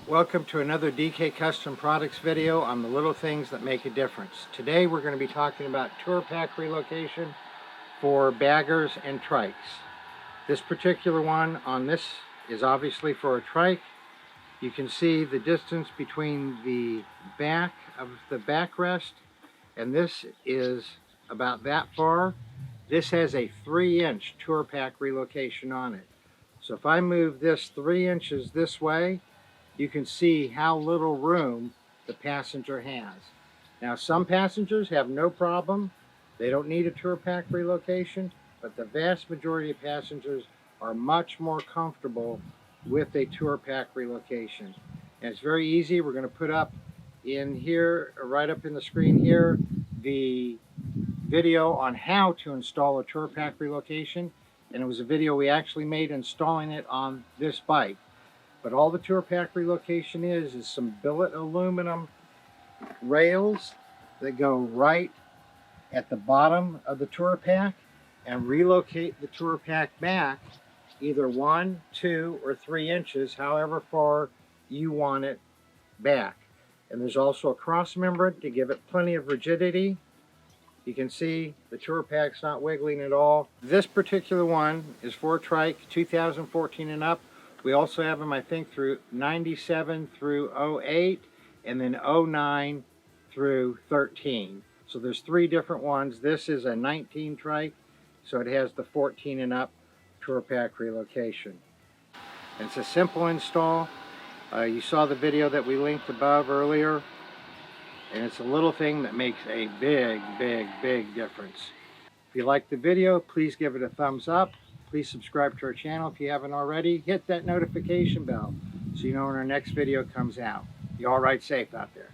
Welcome to another DK Custom Products video on the little things that make a difference. Today we're going to be talking about Tour-Pak relocation for baggers and trikes. This particular one on this is obviously for a trike. You can see the distance between the back of the backrest and this is about that far. This has a 3-inch Tour-Pak relocation on it. So if I move this 3 inches this way, you can see how little room the passenger has. Now some passengers have no problem. They don't need a Tour-Pak relocation, but the vast majority of passengers are much more comfortable with a Tour-Pak relocation. And it's very easy. We're going to put up in here, right up in the screen here, the video on how to install a Tour-Pak relocation. And it was a video we actually made installing it on this bike. But all the Tour-Pak relocation is some billet aluminum rails that go right at the bottom of the Tour-Pak and relocate the Tour-Pak back either 1, 2, or 3 inches, however far you want it back. And there's also a cross member to give it plenty of rigidity. You can see the Tour-Pak's not wiggling at all. This particular one is for a trike 2014 and up. We also have them, I think, through 97 through 08 and then 09 through 13. So there's 3 different ones. This is a 19 trike, so it has the 14 and up Tour-Pak relocation. And it's a simple install. You saw the video that we linked above earlier, and it's a little thing that makes a big, big, big difference. If you like the video, please give it a thumbs up. Please subscribe to our channel if you haven't already. Hit that notification bell so you know when our next video comes out. You all ride safe out there.